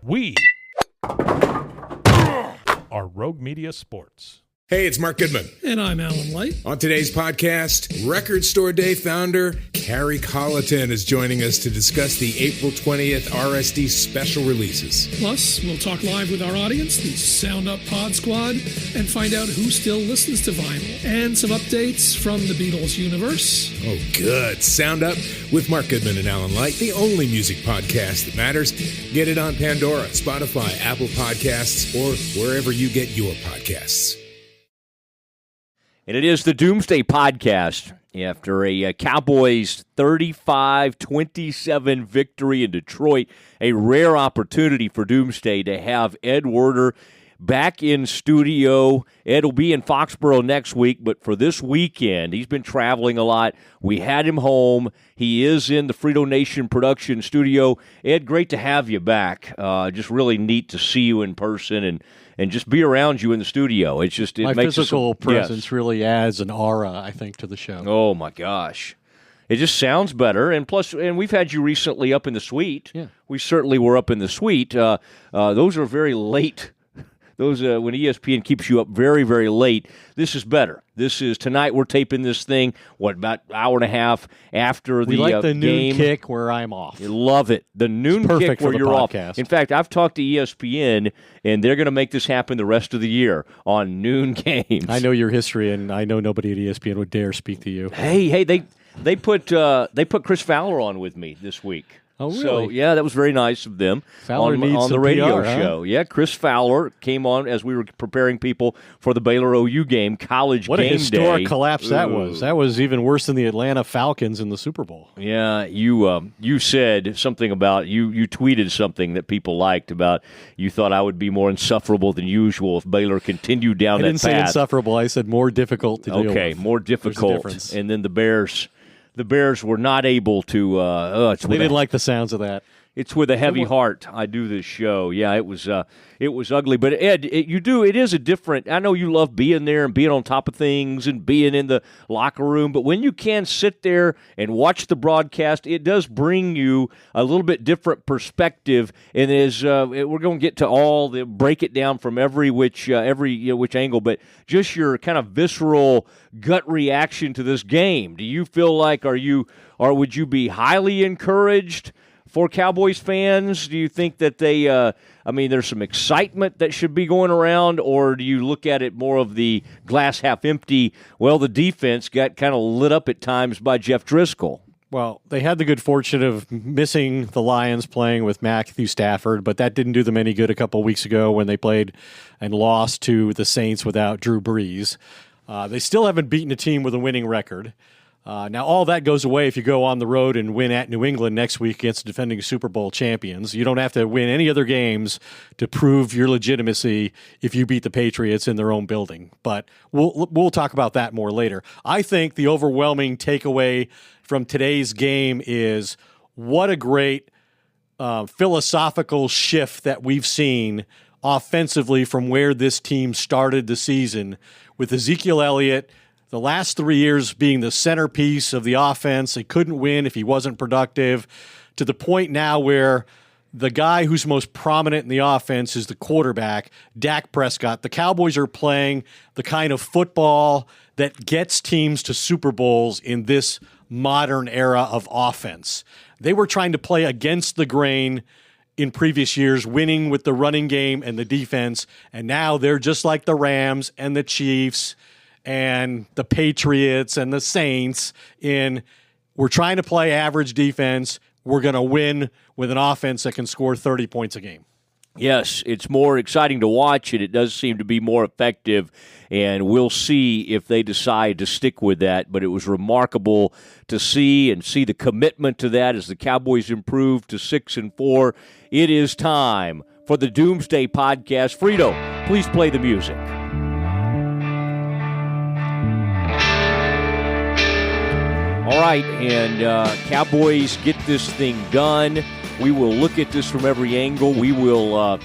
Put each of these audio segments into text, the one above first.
We are Rogue Media Sports. Hey, it's Mark Goodman. And I'm Alan Light. On today's podcast, Record Store Day founder Carrie Colleton is joining us to discuss the April 20th RSD special releases. Plus, we'll talk live with our audience, the Sound Up Pod Squad, and find out who still listens to vinyl. And some updates from the Beatles universe. Oh, good. Sound Up with Mark Goodman and Alan Light, the only music podcast that matters. Get it on Pandora, Spotify, Apple Podcasts, or wherever you get your podcasts. And it is the Doomsday Podcast after a Cowboys 35-27 victory in Detroit. A rare opportunity for Doomsday to have Ed Werder back in studio. Ed will be in Foxborough next week, but for this weekend, he's been traveling a lot. We had him home. He is in the Frito Nation production studio. Ed, great to have you back. Just really neat to see you in person and just be around you in the studio. It's just my makes physical presence really adds an aura, I think, to the show. Oh my gosh, it just sounds better. And plus, and we've had you recently up in the suite. Yeah, we certainly were up in the suite. Those are very late. Those when ESPN keeps you up very, very late. This is better. This is tonight. We're taping this thing. About an hour and a half after the game. We like the noon kick where I'm off. You love it. The noon kick where you're podcast. Off. In fact, I've talked to ESPN, and they're going to make this happen the rest of the year on noon games. I know your history, and I know nobody at ESPN would dare speak to you. Hey, they put Chris Fowler on with me this week. Oh, really? So, yeah, that was very nice of them Fowler on needs the radio PR, show. Huh? Yeah, Chris Fowler came on as we were preparing people for the Baylor OU game, college what game day. What a historic collapse that was. That was even worse than the Atlanta Falcons in the Super Bowl. Yeah, you said something about, you tweeted something that people liked about, you thought I would be more insufferable than usual if Baylor continued down that path. I didn't say insufferable. I said more difficult to deal with. Okay, more difficult. And then the Bears were not able to. They didn't like the sounds of that. It's with a heavy heart I do this show. Yeah, it was ugly. But Ed, it is a different. I know you love being there and being on top of things and being in the locker room. But when you can sit there and watch the broadcast, it does bring you a little bit different perspective. And we're going to get to break it down from every which angle. But just your kind of visceral gut reaction to this game. Do you feel like would you be highly encouraged for Cowboys fans? Do you think that there's some excitement that should be going around, or do you look at it more of the glass half empty? Well, the defense got kind of lit up at times by Jeff Driscoll. Well, they had the good fortune of missing the Lions playing with Matthew Stafford, but that didn't do them any good a couple of weeks ago when they played and lost to the Saints without Drew Brees. They still haven't beaten a team with a winning record. Now, all that goes away if you go on the road and win at New England next week against the defending Super Bowl champions. You don't have to win any other games to prove your legitimacy if you beat the Patriots in their own building. But we'll talk about that more later. I think the overwhelming takeaway from today's game is what a great philosophical shift that we've seen offensively from where this team started the season with Ezekiel Elliott. The last 3 years being the centerpiece of the offense. They couldn't win if he wasn't productive, to the point now where the guy who's most prominent in the offense is the quarterback, Dak Prescott. The Cowboys are playing the kind of football that gets teams to Super Bowls in this modern era of offense. They were trying to play against the grain in previous years, winning with the running game and the defense, and now they're just like the Rams and the Chiefs and the Patriots and the Saints we're trying to play average defense. We're going to win with an offense that can score 30 points a game. Yes, it's more exciting to watch, and it does seem to be more effective, and we'll see if they decide to stick with that. But it was remarkable to see the commitment to that as the Cowboys improved to 6-4. It is time for the Doomsday Podcast. Frito, please play the music. All right, and Cowboys get this thing done. We will look at this from every angle. We will,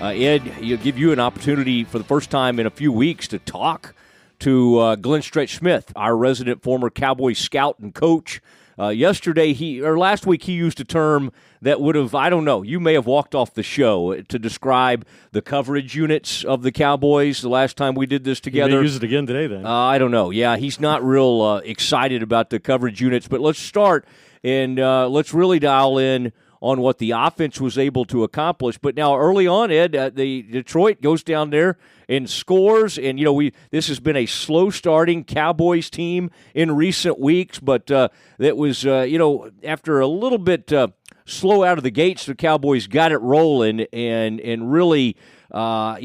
Ed, give you an opportunity for the first time in a few weeks to talk to Glenn Stretch Smith, our resident former Cowboys scout and coach. Yesterday, last week, he used a term that would have, I don't know, you may have walked off the show to describe the coverage units of the Cowboys the last time we did this together. You may use it again today, then. I don't know. Yeah, he's not real excited about the coverage units, but let's start and let's really dial in on what the offense was able to accomplish. But now early on, Ed, the Detroit goes down there and scores, and this has been a slow-starting Cowboys team in recent weeks, but that was after a little bit slow out of the gates, the Cowboys got it rolling and really. I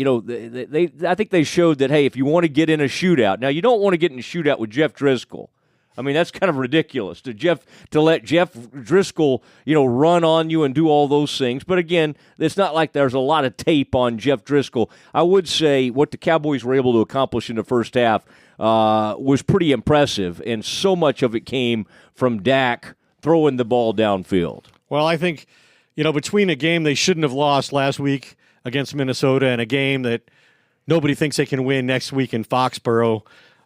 think they showed that, hey, if you want to get in a shootout, now you don't want to get in a shootout with Jeff Driscoll. I mean, that's kind of ridiculous to let Jeff Driscoll, run on you and do all those things. But again, it's not like there's a lot of tape on Jeff Driscoll. I would say what the Cowboys were able to accomplish in the first half was pretty impressive, and so much of it came from Dak throwing the ball downfield. Well, I think, between a game they shouldn't have lost last week against Minnesota and a game that nobody thinks they can win next week in Foxborough,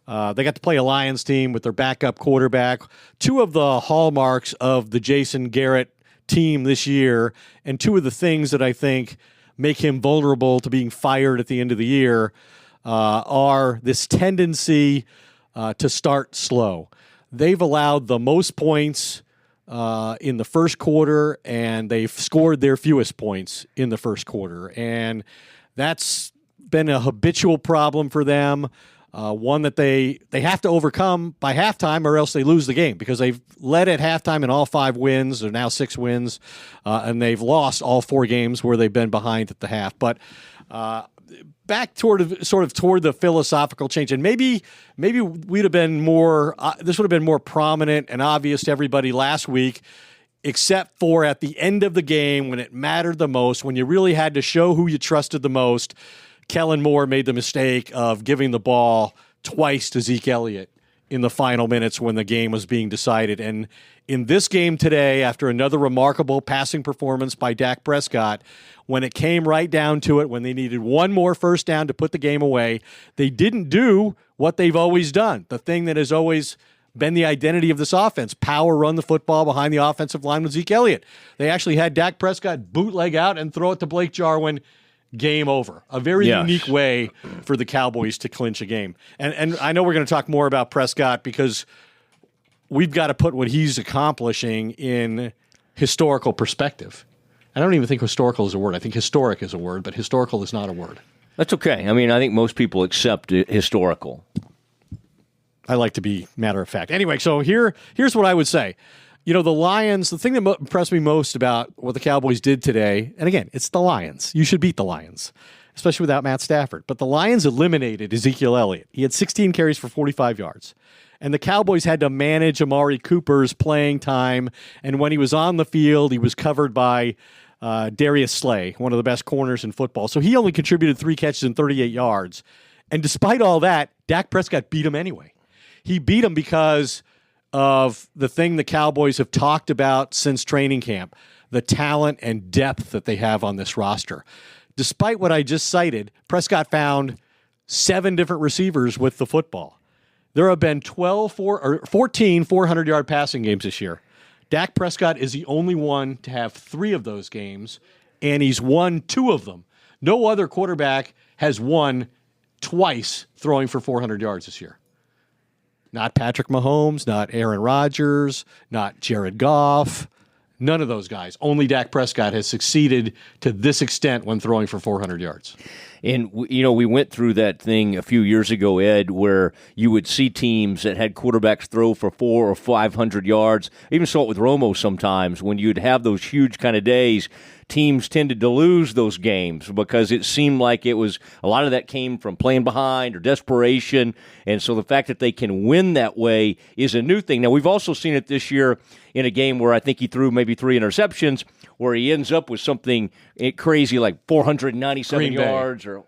they got to play a Lions team with their backup quarterback. Two of the hallmarks of the Jason Garrett team this year, and two of the things that I think make him vulnerable to being fired at the end of the year are this tendency to start slow. They've allowed the most points in the first quarter, and they've scored their fewest points in the first quarter. And that's been a habitual problem for them. One that they have to overcome by halftime, or else they lose the game, because they've led at halftime in all 5 wins. They're now 6 wins, and they've lost all 4 games where they've been behind at the half. But back toward the philosophical change, and maybe we'd have been more. This would have been more prominent and obvious to everybody last week, except for at the end of the game when it mattered the most, when you really had to show who you trusted the most. Kellen Moore made the mistake of giving the ball twice to Zeke Elliott in the final minutes when the game was being decided. And in this game today, after another remarkable passing performance by Dak Prescott, when it came right down to it, when they needed one more first down to put the game away, they didn't do what they've always done, the thing that has always been the identity of this offense: power run the football behind the offensive line with Zeke Elliott. They actually had Dak Prescott bootleg out and throw it to Blake Jarwin. Game over. A very unique way for the Cowboys to clinch a game. And I know we're going to talk more about Prescott because we've got to put what he's accomplishing in historical perspective. I don't even think historical is a word. I think historic is a word, but historical is not a word. That's okay. I mean, I think most people accept historical. I like to be matter of fact. Anyway, so here's what I would say. The Lions, the thing that impressed me most about what the Cowboys did today, and again, it's the Lions. You should beat the Lions, especially without Matt Stafford. But the Lions eliminated Ezekiel Elliott. He had 16 carries for 45 yards. And the Cowboys had to manage Amari Cooper's playing time. And when he was on the field, he was covered by Darius Slay, one of the best corners in football. So he only contributed 3 catches and 38 yards. And despite all that, Dak Prescott beat him anyway. He beat him because of the thing the Cowboys have talked about since training camp, the talent and depth that they have on this roster. Despite what I just cited, Prescott found 7 different receivers with the football. There have been 14 400-yard passing games this year. Dak Prescott is the only one to have 3 of those games, and he's won 2 of them. No other quarterback has won twice throwing for 400 yards this year. Not Patrick Mahomes, not Aaron Rodgers, not Jared Goff. None of those guys. Only Dak Prescott has succeeded to this extent when throwing for 400 yards. And, we went through that thing a few years ago, Ed, where you would see teams that had quarterbacks throw for 400 or 500 yards. I even saw it with Romo sometimes. When you'd have those huge kind of days, teams tended to lose those games because it seemed like it was a lot of that came from playing behind or desperation. And so the fact that they can win that way is a new thing. Now, we've also seen it this year in a game where I think he threw maybe 3 interceptions, where he ends up with something crazy like 497 yards or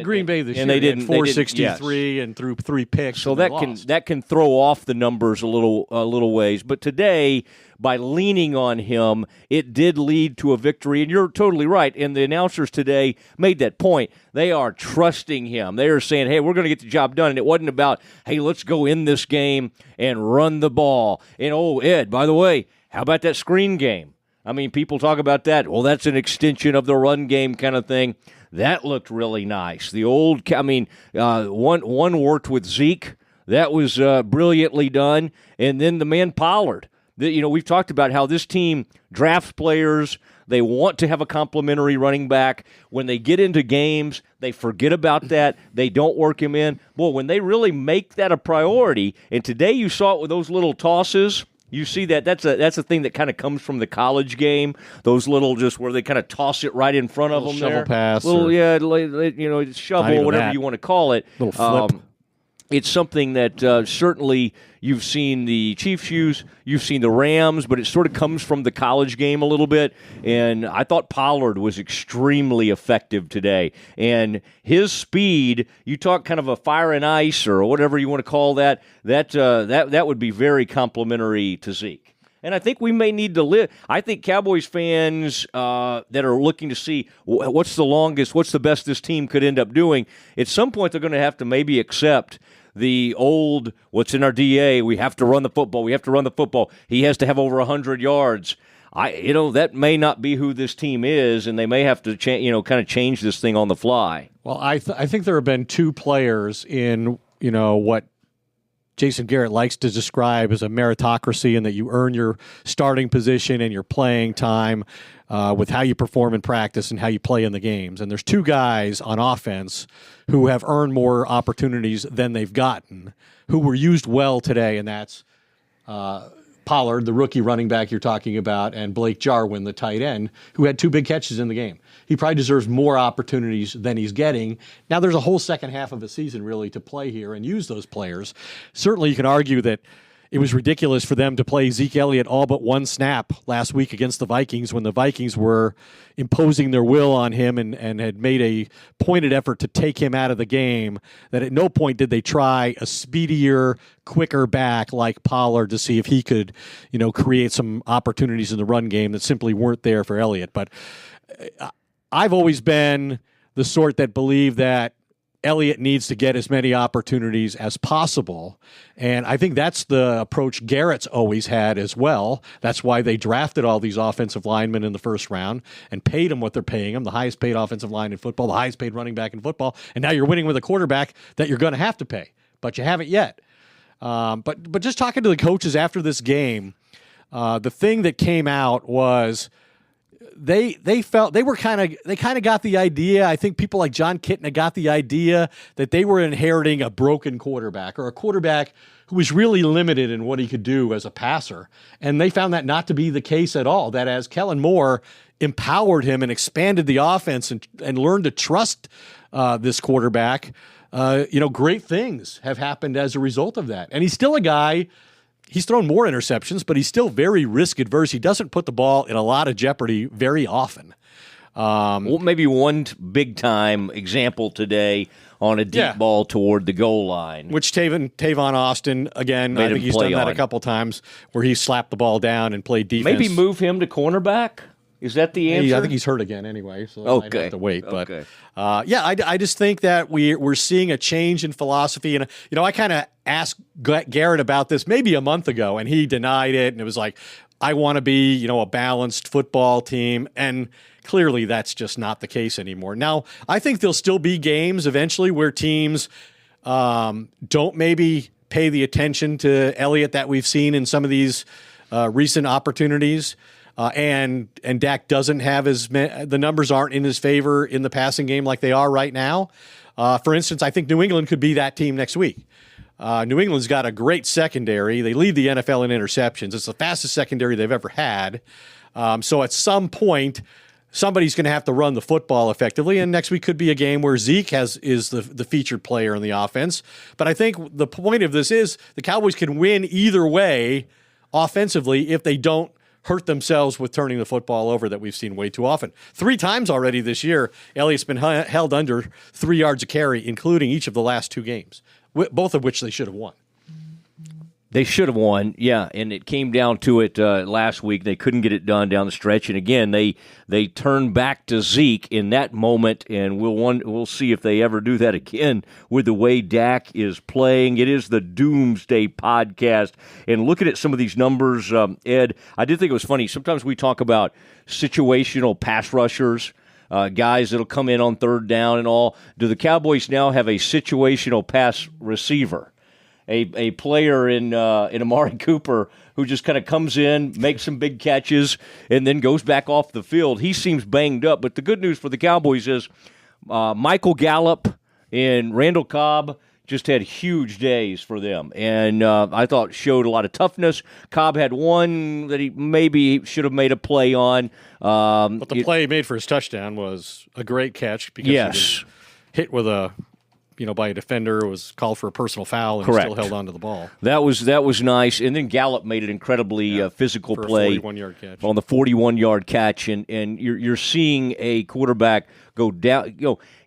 Green Bay this year. They did didn't 463 and threw 3 picks. So that can throw off the numbers a little ways. But today, by leaning on him, it did lead to a victory. And you're totally right. And the announcers today made that point. They are trusting him. They are saying, hey, we're going to get the job done. And it wasn't about, hey, let's go in this game and run the ball. And, oh, Ed, by the way, how about that screen game? I mean, people talk about that. Well, that's an extension of the run game kind of thing. That looked really nice. The old, one worked with Zeke. That was brilliantly done. And then the man Pollard. We've talked about how this team drafts players. They want to have a complimentary running back. When they get into games, they forget about that. They don't work him in. Boy, when they really make that a priority, and today you saw it with those little tosses. You see that's a thing that kind of comes from the college game. Those little just where they kind of toss it right in front of them. Shovel there. Pass. Shovel, whatever you want to call it. Little flip. It's something that certainly you've seen the Chiefs use, you've seen the Rams, but it sort of comes from the college game a little bit. And I thought Pollard was extremely effective today. And his speed, you talk kind of a fire and ice or whatever you want to call that, that would be very complimentary to Zeke. And I think we may need to live. I think Cowboys fans that are looking to see what's the best this team could end up doing, at some point they're going to have to maybe accept the old, what's in our DA, we have to run the football. He has to have over 100 yards. That may not be who this team is, and they may have to kind of change this thing on the fly. Well, I think there have been 2 players in, what Jason Garrett likes to describe as a meritocracy, and that you earn your starting position and your playing time with how you perform in practice and how you play in the games. And there's 2 guys on offense who have earned more opportunities than they've gotten, who were used well today, and that's Pollard, the rookie running back you're talking about, and Blake Jarwin, the tight end, who had 2 big catches in the game. He probably deserves more opportunities than he's getting. Now there's a whole second half of the season really to play here and use those players. Certainly you can argue that it was ridiculous for them to play Zeke Elliott all but 1 snap last week against the Vikings when the Vikings were imposing their will on him and had made a pointed effort to take him out of the game, that at no point did they try a speedier, quicker back like Pollard to see if he could, create some opportunities in the run game that simply weren't there for Elliott. But I've always been the sort that believe that Elliott needs to get as many opportunities as possible. And I think that's the approach Garrett's always had as well. That's why they drafted all these offensive linemen in the first round and paid them what they're paying them, the highest paid offensive line in football, the highest paid running back in football. And now you're winning with a quarterback that you're going to have to pay, but you haven't yet. But just talking to the coaches after this game, the thing that came out was they felt they kind of got the idea. I think people like John Kitna got the idea that they were inheriting a broken quarterback, or a quarterback who was really limited in what he could do as a passer. And they found that not to be the case at all, that as Kellen Moore empowered him and expanded the offense and learned to trust this quarterback, great things have happened as a result of that. And he's still a guy. He's thrown more interceptions, but he's still very risk adverse. He doesn't put the ball in a lot of jeopardy very often. Maybe one big time example today on a deep ball toward the goal line, which Tavon Austin again. I think he's done that a couple times where he slapped the ball down and played defense. Maybe move him to cornerback. Is that the answer? I think he's hurt again anyway, so I have to wait. But I just think that we're seeing a change in philosophy. And I kind of asked Garrett about this maybe a month ago, and he denied it. And it was like, I want to be a balanced football team, and clearly that's just not the case anymore. Now I think there'll still be games eventually where teams don't maybe pay the attention to Elliott that we've seen in some of these recent opportunities. And Dak doesn't have the numbers aren't in his favor in the passing game like they are right now. For instance, I think New England could be that team next week. New England's got a great secondary. They lead the NFL in interceptions. It's the fastest secondary they've ever had. So at some point, somebody's going to have to run the football effectively, and next week could be a game where Zeke is the featured player in the offense. But I think the point of this is the Cowboys can win either way offensively if they don't hurt themselves with turning the football over that we've seen way too often. 3 times already this year, Elliott's been held under 3 yards a carry, including each of the last 2 games, both of which they should have won. They should have won, yeah, and it came down to it last week. They couldn't get it done down the stretch, and again, they turned back to Zeke in that moment, and we'll see if they ever do that again with the way Dak is playing. It is the Doomsday Podcast, and looking at some of these numbers, Ed, I did think it was funny. Sometimes we talk about situational pass rushers, guys that'll come in on 3rd down and all. Do the Cowboys now have a situational pass receiver? A player in Amari Cooper who just kind of comes in, makes some big catches, and then goes back off the field. He seems banged up, but the good news for the Cowboys is Michael Gallup and Randall Cobb just had huge days for them, and I thought showed a lot of toughness. Cobb had one that he maybe should have made a play on. But the play he made for his touchdown was a great catch because he was hit with by a defender. It was called for a personal foul and Correct. Still held onto the ball. That was nice. And then Gallup made an incredibly physical for play a 41-yard catch. On the 41-yard catch, and you're seeing a quarterback go down.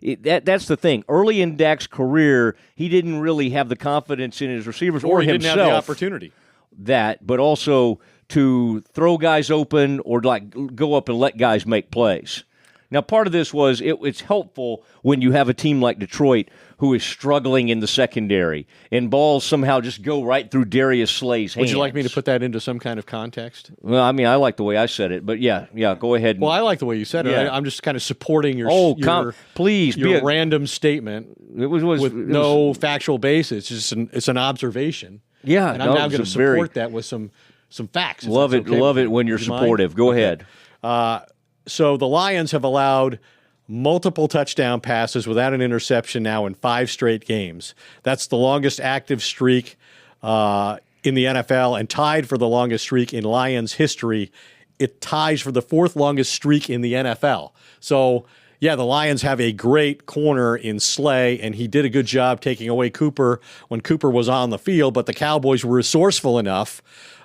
That's the thing. Early in Dak's career, he didn't really have the confidence in his receivers or he himself. Didn't have the opportunity. But also to throw guys open or go up and let guys make plays. Now, part of this was it's helpful when you have a team like Detroit who is struggling in the secondary, and balls somehow just go right through Darius Slay's hands. Would you like me to put that into some kind of context? Well, I mean, I like the way I said it, but yeah, go ahead. Well, I like the way you said it. Yeah. I'm just kind of supporting your please your be a random statement with no factual basis. It's an observation. Yeah, and I'm now going to support that with some facts. Love it when you're supportive. Go ahead. So the Lions have allowed multiple touchdown passes without an interception now in 5 straight games. That's the longest active streak in the NFL and tied for the longest streak in Lions history. It ties for the 4th longest streak in the NFL. So, yeah, the Lions have a great corner in Slay, and he did a good job taking away Cooper when Cooper was on the field, but the Cowboys were resourceful enough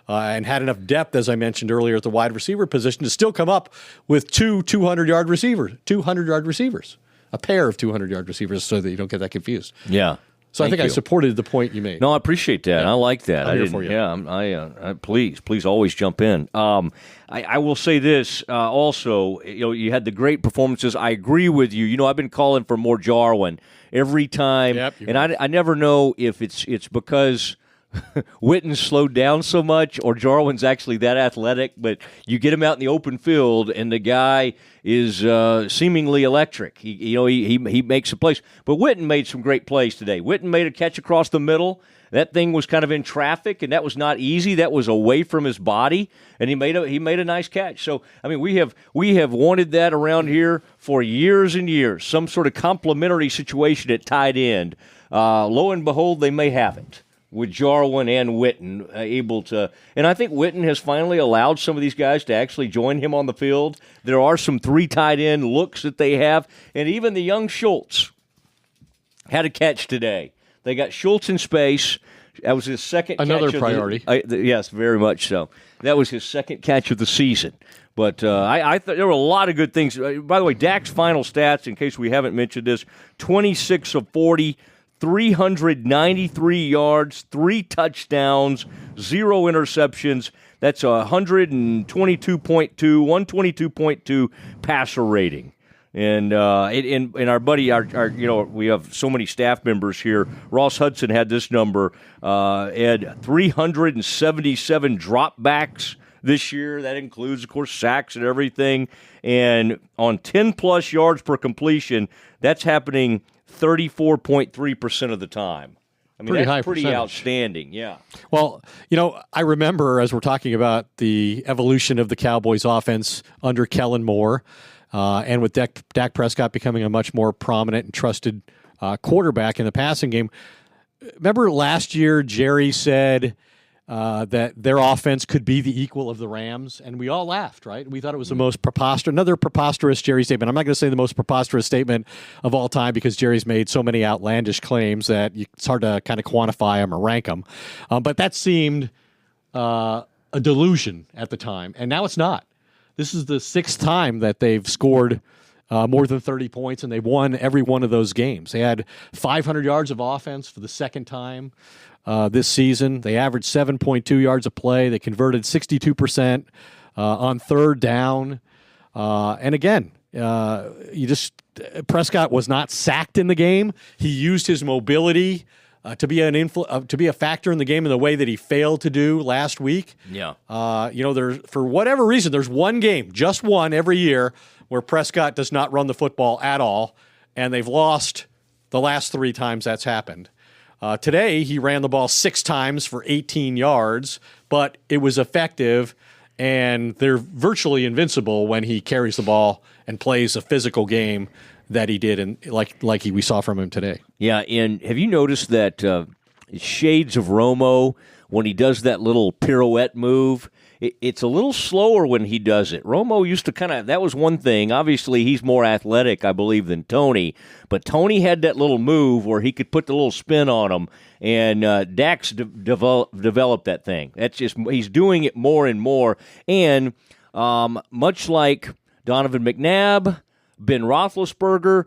and had enough depth, as I mentioned earlier, at the wide receiver position to still come up with 2 200-yard receivers, a pair of 200-yard receivers, so that you don't get that confused. Yeah. So I think I supported the point you made. No, I appreciate that. Yeah. I like that. I'm here for you. Yeah, please always jump in. I will say this also. You had the great performances. I agree with you. I've been calling for more Jarwin every time, and I never know if it's because Witten slowed down so much or Jarwin's actually that athletic, but you get him out in the open field and the guy is seemingly electric. He makes some plays. But Witten made some great plays today. Witten made a catch across the middle. That thing was kind of in traffic, and that was not easy. That was away from his body, and he made a nice catch. So, I mean, we have wanted that around here for years and years, some sort of complementary situation at tight end. Lo and behold, they may have it with Jarwin and Witten able to. And I think Witten has finally allowed some of these guys to actually join him on the field. There are some 3 tight end looks that they have, and even the young Schultz had a catch today. They got Schultz in space. That was his second Another catch. priority. Yes, very much so. That was his second catch of the season. But I thought there were a lot of good things. By the way, Dak's final stats, in case we haven't mentioned this, 26 of 40, 393 yards, 3 touchdowns, 0 interceptions. That's 122.2 passer rating. And our buddy, we have so many staff members here. Ross Hudson had this number, Ed, 377 dropbacks this year. That includes, of course, sacks and everything. And on 10-plus yards per completion, that's happening 34.3% of the time. I mean, pretty that's high pretty percentage. outstanding, yeah. Well, I remember as we're talking about the evolution of the Cowboys offense under Kellen Moore, and with Dak Prescott becoming a much more prominent and trusted quarterback in the passing game. Remember last year, Jerry said that their offense could be the equal of the Rams, and we all laughed, right? We thought it was the most another preposterous Jerry statement. I'm not going to say the most preposterous statement of all time because Jerry's made so many outlandish claims that it's hard to kind of quantify them or rank them. But that seemed a a delusion at the time, and now it's not. This is the 6th time that they've scored more than 30 points, and they've won every one of those games. They had 500 yards of offense for the 2nd time this season. They averaged 7.2 yards a play. They converted 62% on 3rd down. And again, Prescott was not sacked in the game. He used his mobility to be a factor in the game in the way that he failed to do last week. Yeah. For whatever reason, there's one game, just one every year, where Prescott does not run the football at all, and they've lost the last 3 times that's happened. Today, he ran the ball 6 times for 18 yards, but it was effective, and they're virtually invincible when he carries the ball and plays a physical game that he did, and we saw from him today. Yeah, and have you noticed that shades of Romo, when he does that little pirouette move, it's a little slower when he does it. Romo used to that was one thing. Obviously, he's more athletic, I believe, than Tony. But Tony had that little move where he could put the little spin on him, and Dak's developed that thing. He's doing it more and more. And much like Donovan McNabb, Ben Roethlisberger,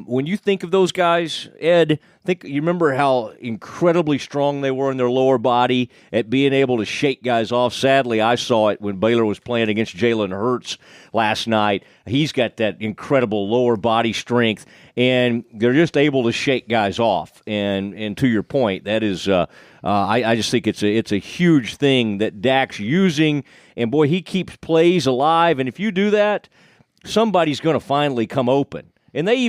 when you think of those guys, Ed, you remember how incredibly strong they were in their lower body at being able to shake guys off. Sadly, I saw it when Baylor was playing against Jalen Hurts last night. He's got that incredible lower body strength, and they're just able to shake guys off. And to your point, that is, I just think it's a huge thing that Dak's using. And boy, he keeps plays alive. And if you do that, somebody's going to finally come open. And they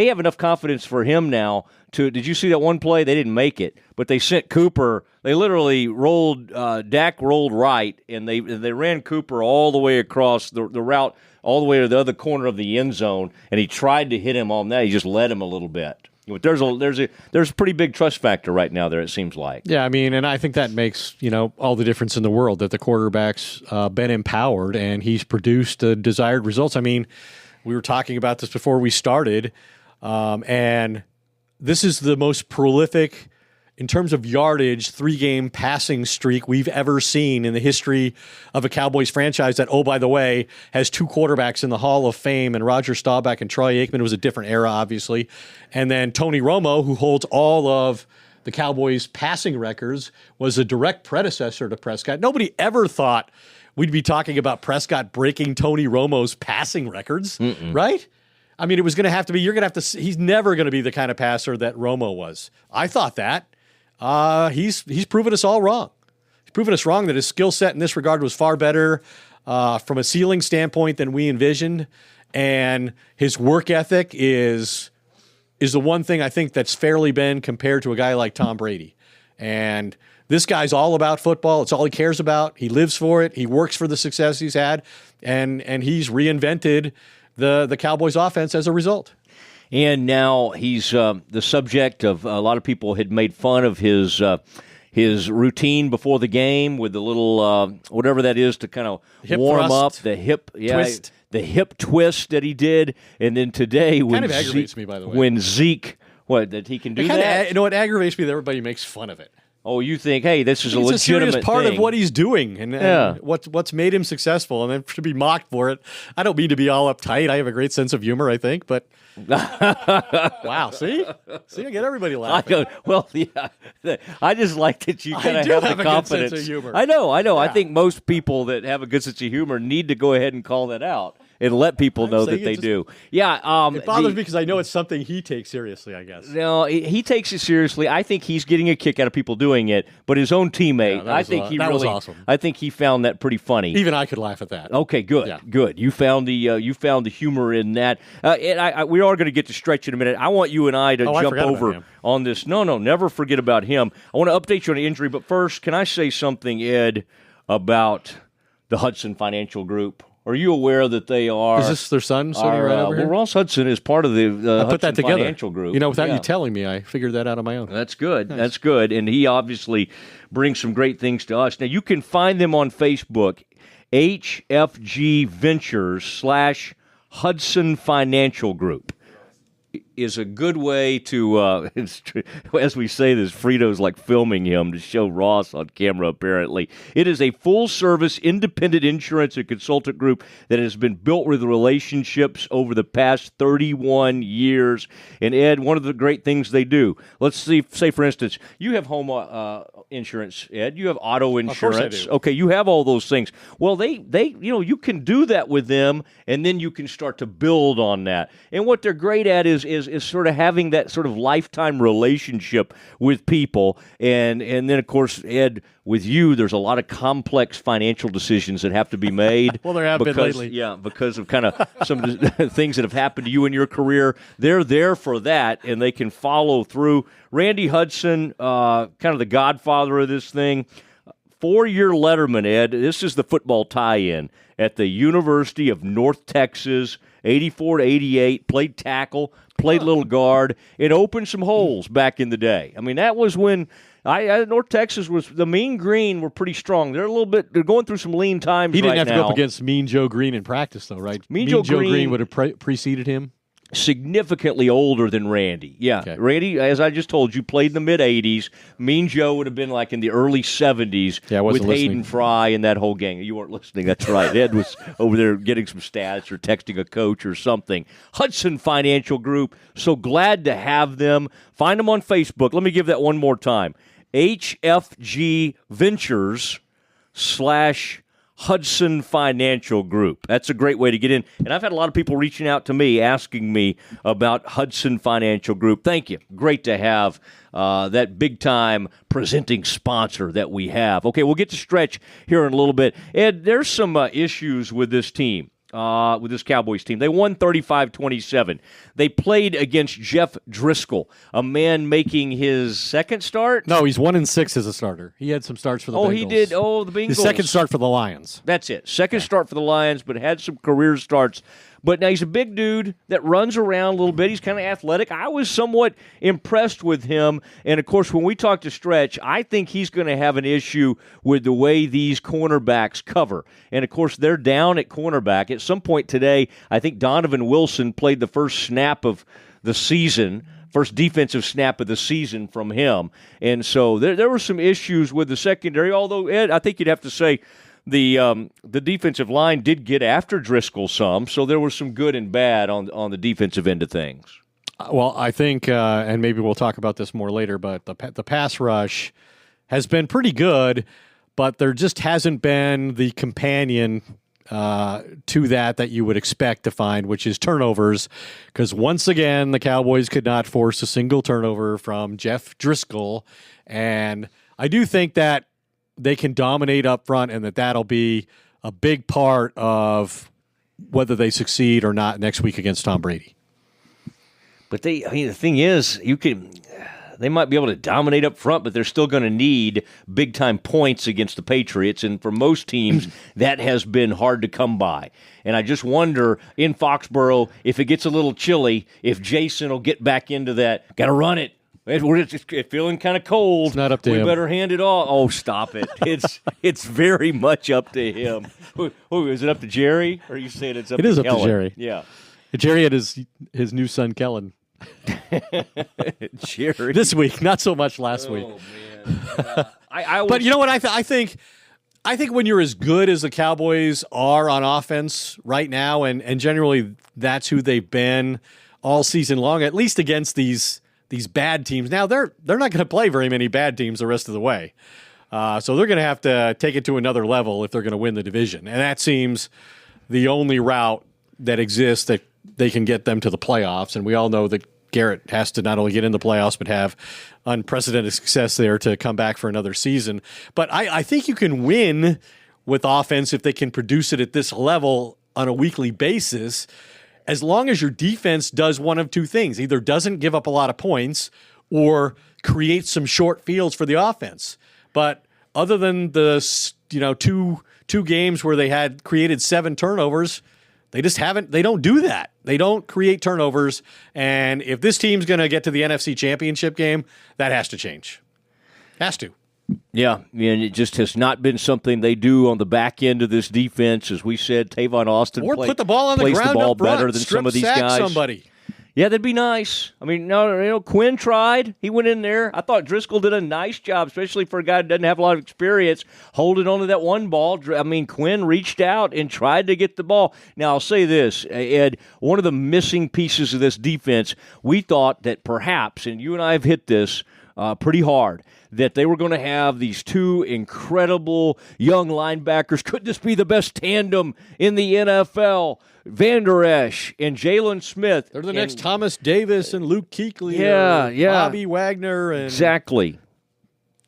have enough confidence for him now did you see that one play? They didn't make it, but they sent Cooper. They literally rolled, Dak rolled right, and they ran Cooper all the way across the route, all the way to the other corner of the end zone, and he tried to hit him on that. He just led him a little bit. But there's a pretty big trust factor right now there, it seems like. Yeah, I mean, and I think that makes, all the difference in the world that the quarterback's been empowered and he's produced desired results. I mean, we were talking about this before we started, and this is the most prolific, in terms of yardage, 3-game passing streak we've ever seen in the history of a Cowboys franchise that, oh, by the way, has 2 quarterbacks in the Hall of Fame, and Roger Staubach and Troy Aikman. It was a different era, obviously. And then Tony Romo, who holds all of the Cowboys' passing records, was a direct predecessor to Prescott. Nobody ever thought we'd be talking about Prescott breaking Tony Romo's passing records, right? I mean, it was going to have to be, he's never going to be the kind of passer that Romo was. I thought that. He's proven us all wrong. He's proven us wrong that his skill set in this regard was far better from a ceiling standpoint than we envisioned, and his work ethic is the one thing I think that's fairly been compared to a guy like Tom Brady. And this guy's all about football. It's all he cares about. He lives for it. He works for the success he's had, and he's reinvented the Cowboys offense as a result. And now he's the subject of a lot of people had made fun of his routine before the game with the little whatever that is to kind of warm up the hip twist. The hip twist that he did, and then today when kind of aggravates me, by the way, when Zeke that he can do that. It aggravates me that everybody makes fun of it. Oh, you think, hey, this is a legitimate thing. It's a serious part of what he's doing and what's made him successwell, and then to be mocked for it. I don't mean to be all uptight. I have a great sense of humor, I think, but wow, see, I get everybody laughing. I just like that you kind of have the confidence. Good sense of humor. I know. Yeah. I think most people that have a good sense of humor need to go ahead and call that out and let people know that they do. Yeah, it bothers me because I know it's something he takes seriously, I guess. No, he takes it seriously. I think he's getting a kick out of people doing it, but his own teammate, that was awesome. I think he found that pretty funny. Even I could laugh at that. Okay, good, good. You found the humor in that. And we are going to get to Stretch in a minute. I want you and I to jump over on this. No, never forget about him. I want to update you on the injury, but first, can I say something, Ed, about the Hudson Financial Group? Are you aware that they are? Is this their son sitting right over here? Well, Ross Hudson is part of the Hudson Financial Group. Without you telling me, I figured that out on my own. That's good. Nice. That's good. And he obviously brings some great things to us. Now, you can find them on Facebook, HFG Ventures /Hudson Financial Group. is a good way to, as we say this, Frito's like filming him to show Ross on camera, apparently. It is a full-service, independent insurance and consultant group that has been built with relationships over the past 31 years. And, Ed, one of the great things they do, let's say, for instance, you have home insurance, Ed. You have auto insurance. Of course I do. Okay, you have all those things. Well, they you can do that with them, and then you can start to build on that. And what they're great at is sort of having that sort of lifetime relationship with people. And then, of course, Ed, with you, there's a lot of complex financial decisions that have to be made. Well, there have been lately. Yeah, because of kind of some of the things that have happened to you in your career. They're there for that, and they can follow through. Randy Hudson, kind of the godfather of this thing. 4-year letterman, Ed. This is the football tie-in at the University of North Texas, 84 to 88, played tackle, played little guard. It opened some holes back in the day. I mean, that was when North Texas was the Mean Green were pretty strong. They're going through some lean times. He didn't have to now. go up against Mean Joe Green in practice, though, right? Mean Joe Green would have preceded him. Significantly older than Randy. Yeah, okay. Randy, as I just told you, played in the mid-'80s. Mean Joe would have been like in the early 70s with Hayden Fry and that whole gang. You weren't listening. That's right. Ed was over there getting some stats or texting a coach or something. Hudson Financial Group, so glad to have them. Find them on Facebook. Let me give that one more time. HFG Ventures / Hudson Financial Group. That's a great way to get in. And I've had a lot of people reaching out to me, asking me about Hudson Financial Group. Thank you. Great to have that big-time presenting sponsor that we have. Okay, we'll get to Stretch here in a little bit. Ed, there's some issues with this team. With this Cowboys team. They won 35-27. They played against Jeff Driscoll, a man making his second start? No, he's 1-6 as a starter. He had some starts for the Bengals. Oh, he did? Oh, the Bengals. His second start for the Lions. That's it. Second start for the Lions, but had some career starts. But now he's a big dude that runs around a little bit. He's kind of athletic. I was somewhat impressed with him. And, of course, when we talk to Stretch, I think he's going to have an issue with the way these cornerbacks cover. And, of course, they're down at cornerback. At some point today, I think Donovan Wilson played the first snap of the season, first defensive snap of the season from him. And so there were some issues with the secondary, although, Ed, I think you'd have to say, the defensive line did get after Driscoll some, so there was some good and bad on the defensive end of things. Well, I think, and maybe we'll talk about this more later, but the pass rush has been pretty good, but there just hasn't been the companion to that you would expect to find, which is turnovers, because once again, the Cowboys could not force a single turnover from Jeff Driscoll, and I do think that they can dominate up front and that'll be a big part of whether they succeed or not next week against Tom Brady. But the thing is, they might be able to dominate up front, but they're still going to need big-time points against the Patriots, and for most teams, that has been hard to come by. And I just wonder, in Foxborough, if it gets a little chilly, if Jason will get back into that, got to run it. We're just feeling kind of cold. It's not up to him. We better hand it off. Oh, stop it. It's very much up to him. Is it up to Jerry? Or are you saying it's up to Kellen? It is up to Jerry. Yeah. Jerry had his new son, Kellen. Jerry. This week, not so much last week. Man. But you know what? I think when you're as good as the Cowboys are on offense right now, and generally that's who they've been all season long, at least against these bad teams. Now, they're not going to play very many bad teams the rest of the way. So they're going to have to take it to another level if they're going to win the division. And that seems the only route that exists that they can get them to the playoffs. And we all know that Garrett has to not only get in the playoffs but have unprecedented success there to come back for another season. But I think you can win with offense if they can produce it at this level on a weekly basis, as long as your defense does one of two things: either doesn't give up a lot of points or create some short fields for the offense. But other than the two games where they had created 7 turnovers, they just haven't. They don't do that. They don't create turnovers. And if this team's going to get to the NFC Championship game, that has to change. Has to. Yeah, and it just has not been something they do on the back end of this defense. As we said, Tavon Austin put the ball on the ground, the ball up front, better than some of these guys. Somebody. Yeah, that'd be nice. I mean, no, Quinn tried. He went in there. I thought Driscoll did a nice job, especially for a guy that doesn't have a lot of experience, holding on to that one ball. I mean, Quinn reached out and tried to get the ball. Now, I'll say this, Ed, one of the missing pieces of this defense, we thought that perhaps, and you and I have hit this pretty hard, that they were going to have these two incredible young linebackers. Could this be the best tandem in the NFL? Van Der Esch and Jalen Smith. They're the next Thomas Davis and Luke Kuechly. Yeah. Bobby Wagner. And exactly.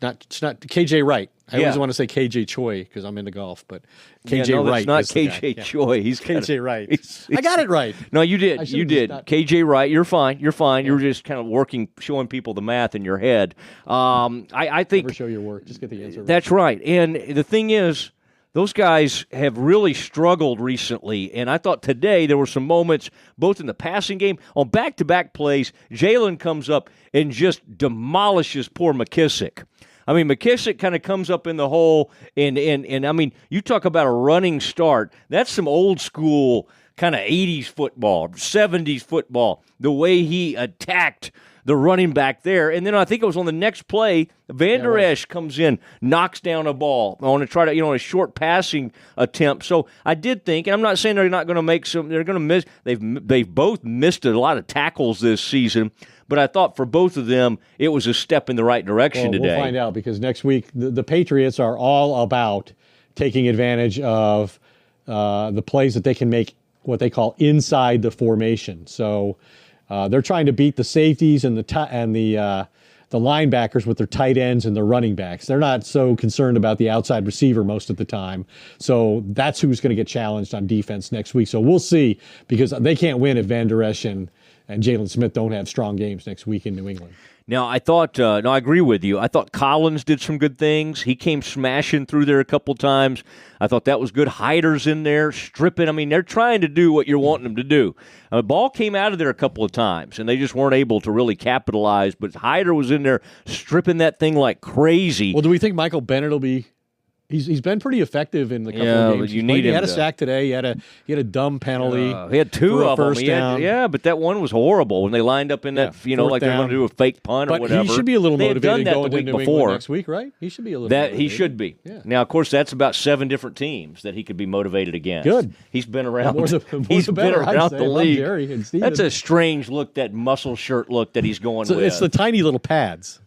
It's not KJ Wright. I always want to say KJ Choi because I'm into golf, but KJ Wright. It's not KJ Choi. He's KJ Wright. I got it right. No, you did. You did. KJ Wright. You're fine. You're fine. Yeah. You were just kind of showing people the math in your head. I think. Never show your work. Just get the answer right. That's right. And the thing is, those guys have really struggled recently, and I thought today there were some moments, both in the passing game, on back-to-back plays, Jalen comes up and just demolishes poor McKissick. I mean, McKissick kind of comes up in the hole, and I mean, you talk about a running start. That's some old-school kind of 80s football, 70s football, the way he attacked the running back there. And then I think it was on the next play, Van Der Esch comes in, knocks down a ball on a a short passing attempt. So I did think, and I'm not saying they're not going to make some, they're going to miss, they've both missed a lot of tackles this season, but I thought for both of them, it was a step in the right direction today. We'll find out because next week, the Patriots are all about taking advantage of the plays that they can make, what they call inside the formation. So they're trying to beat the safeties and the linebackers with their tight ends and their running backs. They're not so concerned about the outside receiver most of the time. So that's who's going to get challenged on defense next week. So we'll see, because they can't win if Van Der Esch and Jalen Smith don't have strong games next week in New England. Now, I thought, I agree with you. I thought Collins did some good things. He came smashing through there a couple times. I thought that was good. Hyder's in there, stripping. I mean, they're trying to do what you're wanting them to do. The ball came out of there a couple of times, and they just weren't able to really capitalize. But Hyder was in there stripping that thing like crazy. Well, do we think Michael Bennett will be... He's been pretty effective in the couple of games. He had a sack today. He had a dumb penalty. He had two of them. First down. But that one was horrible when they lined up in that, like they're going to do a fake punt or whatever. He should be a little motivated going the to New England next week, right? He should be a little motivated. He should be. Yeah. Now, of course, that's about 7 different teams that he could be motivated against. Good. He's been around. He's been around the league. That's a strange look, that muscle shirt look that he's going with. It's the tiny little pads,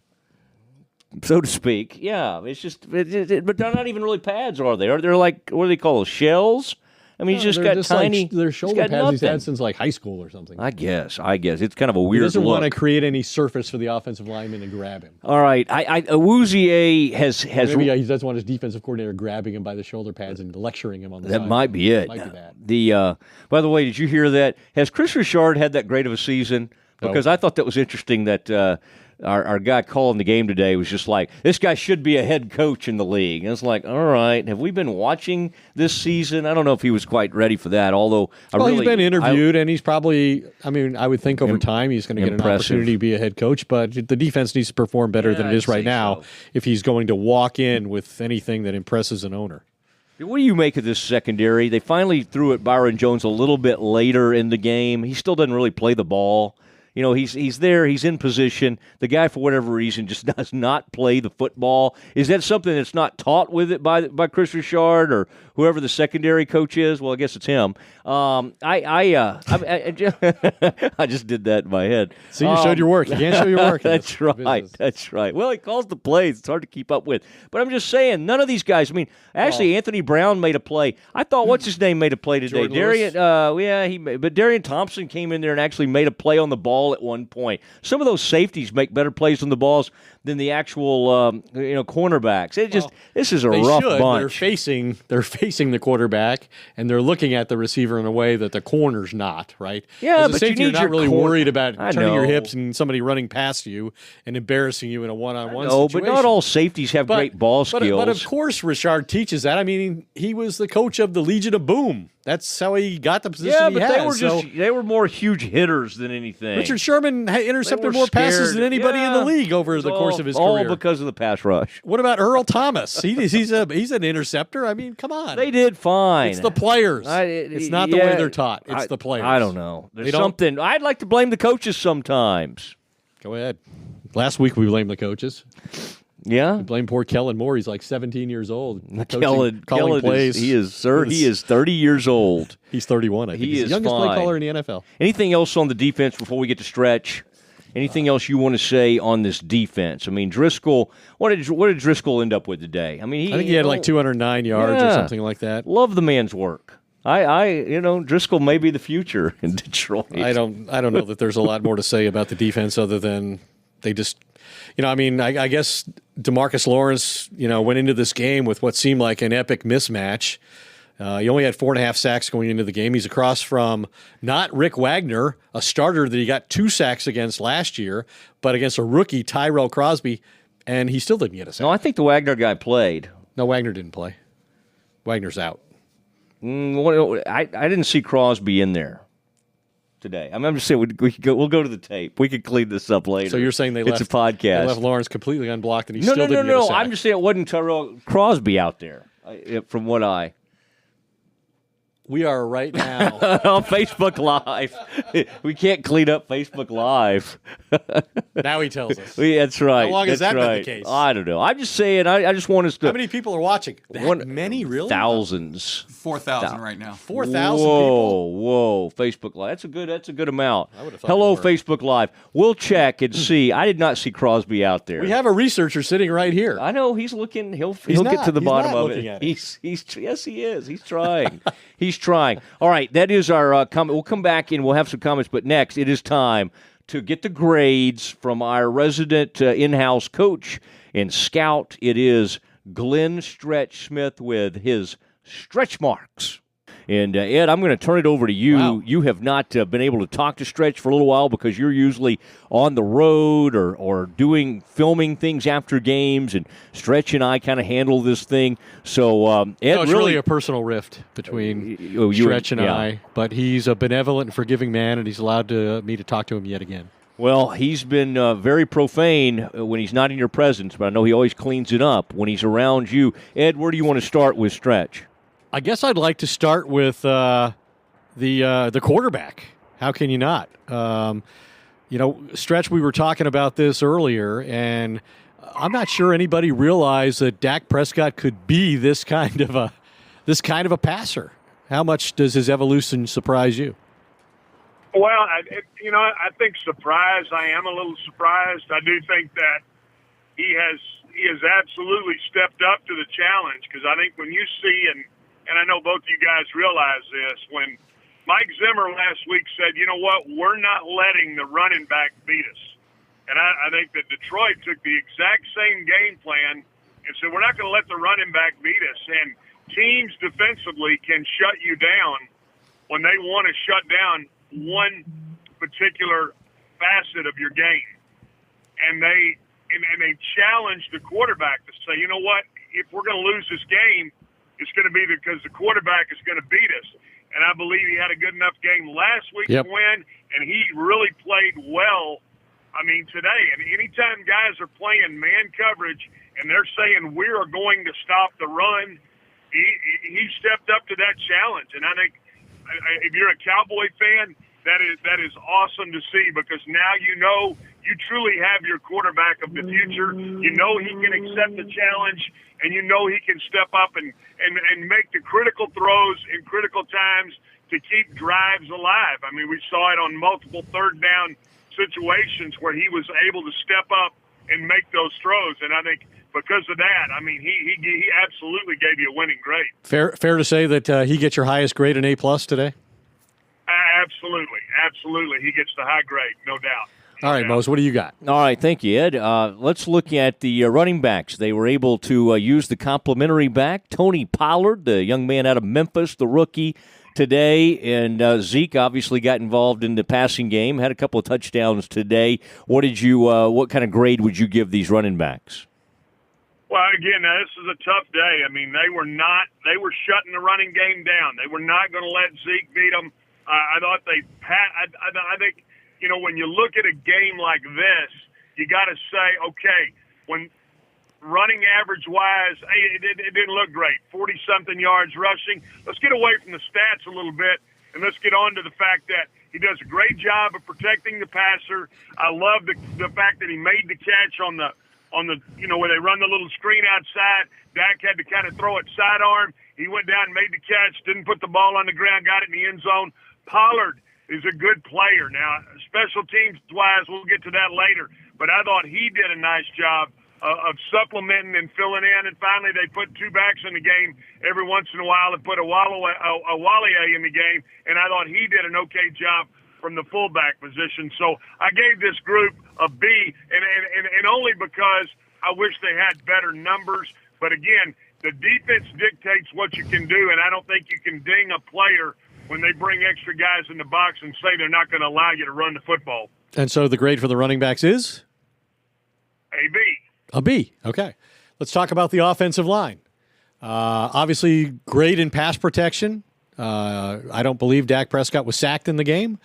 so to speak. Yeah, it's just, but they're not even really pads, are they? They're like, what do they call those, shells? I mean, he's got tiny. They're shoulder pads he's had since like high school or something. I guess it's kind of a weird. He doesn't look. want to create any surface for the offensive lineman to grab him. All right, Awuzie has. Maybe he doesn't want his defensive coordinator grabbing him by the shoulder pads and lecturing him on the side. That might be it. Might be that. By the way, did you hear that? Has Chris Richard had that great of a season? Because I thought that was interesting that. Our guy calling the game today was just like, this guy should be a head coach in the league. And it's like, all right, have we been watching this season? I don't know if he was quite ready for that, although he's been interviewed, and he's probably, I would think over time he's going to get an opportunity to be a head coach, but the defense needs to perform better than it is right now if he's going to walk in with anything that impresses an owner. What do you make of this secondary? They finally threw at Byron Jones a little bit later in the game. He still doesn't really play the ball. You know, he's there, he's in position. The guy, for whatever reason, just does not play the football. Is that something that's not taught with it by Chris Richard or whoever the secondary coach is? Well, I guess it's him. I just did that in my head. See, you showed your work. You can't show your work. That's right. That's right. Well, he calls the plays. It's hard to keep up with. But I'm just saying, none of these guys. I mean, actually, Anthony Brown made a play. I thought, what's his name made a play today? But Darian Thompson came in there and actually made a play on the ball at one point. Some of those safeties make better plays on the balls than the actual cornerbacks. This is a rough bunch. They're facing the quarterback, and they're looking at the receiver in a way that the corner's not, right? Yeah, but you need you're not really worried about turning your know. hips and somebody running past you and embarrassing you in a one-on-one situation. situation. But not all safeties have great ball skills. But of course Richard teaches that. I mean, he was the coach of the Legion of Boom. That's how he got the position Yeah, he but has. they were more huge hitters than anything. Richard Sherman intercepted more passes than anybody in the league over the course of his career. All because of the pass rush. What about Earl Thomas? He's an interceptor. I mean, come on. They did fine. It's the players. It's not the way they're taught. It's the players. I don't know. There's something. I'd like to blame the coaches sometimes. Go ahead. Last week we blamed the coaches. Yeah, we blame poor Kellen Moore. He's like 17 years old. Kellen plays. He is 30 years old. He's 31. I think he's the youngest play caller in the NFL. Anything else on the defense before we get to Stretch? Anything else you want to say on this defense? I mean, Driscoll. What did Driscoll end up with today? I mean, I think he had like 209 yards or something like that. Love the man's work. Driscoll may be the future in Detroit. I don't know that there's a lot more to say about the defense other than they just. I guess DeMarcus Lawrence, went into this game with what seemed like an epic mismatch. He only had 4.5 sacks going into the game. He's across from not Rick Wagner, a starter that he got 2 sacks against last year, but against a rookie, Tyrell Crosby, and he still didn't get a sack. No, I think the Wagner guy played. No, Wagner didn't play. Wagner's out. I didn't see Crosby in there today. I'm just saying we'll go to the tape. We could clean this up later. So you're saying it's a podcast. They left Lawrence completely unblocked and he still didn't get a sack. I'm just saying it wasn't Tyrell Crosby out there from what I... We are right now on Facebook Live. We can't clean up Facebook Live. Now he tells us. That's right. How long has that been the case? I don't know. I'm just saying. I just want us to. How many people are watching? Many, really? Thousands. 4,000 right now. 4,000 people. Whoa! Facebook Live. That's a good amount. I would have thought Hello, more. Facebook Live. We'll check and see. I did not see Crosby out there. We have a researcher sitting right here. I know he's looking. He'll get to the bottom of it. Yes, he is. He's trying. He's trying. All right, that is our comment. We'll come back and we'll have some comments. But next, it is time to get the grades from our resident in-house coach and scout. It is Glenn Stretch Smith with his stretch marks. And, Ed, I'm going to turn it over to you. Wow. You have not been able to talk to Stretch for a little while because you're usually on the road or filming things after games, and Stretch and I kind of handle this thing. So, Ed, it's really a personal rift between Stretch and I, but he's a benevolent and forgiving man, and he's allowed me to talk to him yet again. Well, he's been very profane when he's not in your presence, but I know he always cleans it up when he's around you. Ed, where do you want to start with Stretch? I guess I'd like to start with the quarterback. How can you not? Stretch, we were talking about this earlier, and I'm not sure anybody realized that Dak Prescott could be this kind of a passer. How much does his evolution surprise you? Well, I think surprised. I am a little surprised. I do think that he has absolutely stepped up to the challenge, because I think when you see and I know both of you guys realize this, when Mike Zimmer last week said, you know what, we're not letting the running back beat us. And I think that Detroit took the exact same game plan and said, we're not going to let the running back beat us. And teams defensively can shut you down when they want to shut down one particular facet of your game. And they challenged the quarterback to say, you know what, if we're going to lose this game, it's going to be because the quarterback is going to beat us. And I believe he had a good enough game last week to win, and he really played well, today. And anytime guys are playing man coverage and they're saying we are going to stop the run, he stepped up to that challenge. And I think if you're a Cowboy fan, that is awesome to see, because now you know you truly have your quarterback of the future. You know he can accept the challenge, and you know he can step up and make the critical throws in critical times to keep drives alive. We saw it on multiple third down situations where he was able to step up and make those throws. And I think because of that, he absolutely gave you a winning grade. Fair to say that he gets your highest grade, an A+ today? Absolutely. He gets the high grade, no doubt. All right, Mose, what do you got? All right, thank you, Ed. Let's look at the running backs. They were able to use the complimentary back. Tony Pollard, the young man out of Memphis, the rookie today, and Zeke obviously got involved in the passing game, had a couple of touchdowns today. What kind of grade would you give these running backs? Well, again, now, this is a tough day. I mean, they were shutting the running game down. They were not going to let Zeke beat them. I thought I think, when you look at a game like this, you got to say, okay, when running average-wise, it didn't look great. 40-something yards rushing. Let's get away from the stats a little bit, and let's get on to the fact that he does a great job of protecting the passer. I love the fact that he made the catch on the where they run the little screen outside. Dak had to kind of throw it sidearm. He went down and made the catch, didn't put the ball on the ground, got it in the end zone. Pollard is a good player. Now, special teams-wise, we'll get to that later, but I thought he did a nice job of supplementing and filling in, and finally they put two backs in the game every once in a while and put a Wallier in the game, and I thought he did an okay job from the fullback position. So I gave this group a B, and only because I wish they had better numbers. But again, the defense dictates what you can do, and I don't think you can ding a player when they bring extra guys in the box and say they're not going to allow you to run the football. And so the grade for the running backs is? A B. A B. Okay. Let's talk about the offensive line. Obviously, great in pass protection. I don't believe Dak Prescott was sacked in the game.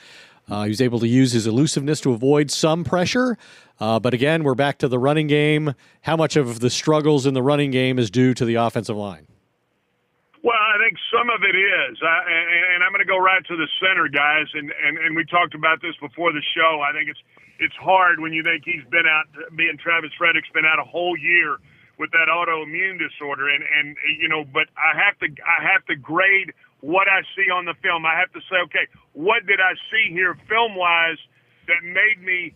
He was able to use his elusiveness to avoid some pressure. But again, we're back to the running game. How much of the struggles in the running game is due to the offensive line? Well, I think some of it is. And I'm going to go right to the center, guys. And we talked about this before the show. I think it's hard when you think he's been out, Travis Frederick's been out a whole year with that autoimmune disorder. But I have to grade what I see on the film. I have to say, okay, what did I see here film-wise that made me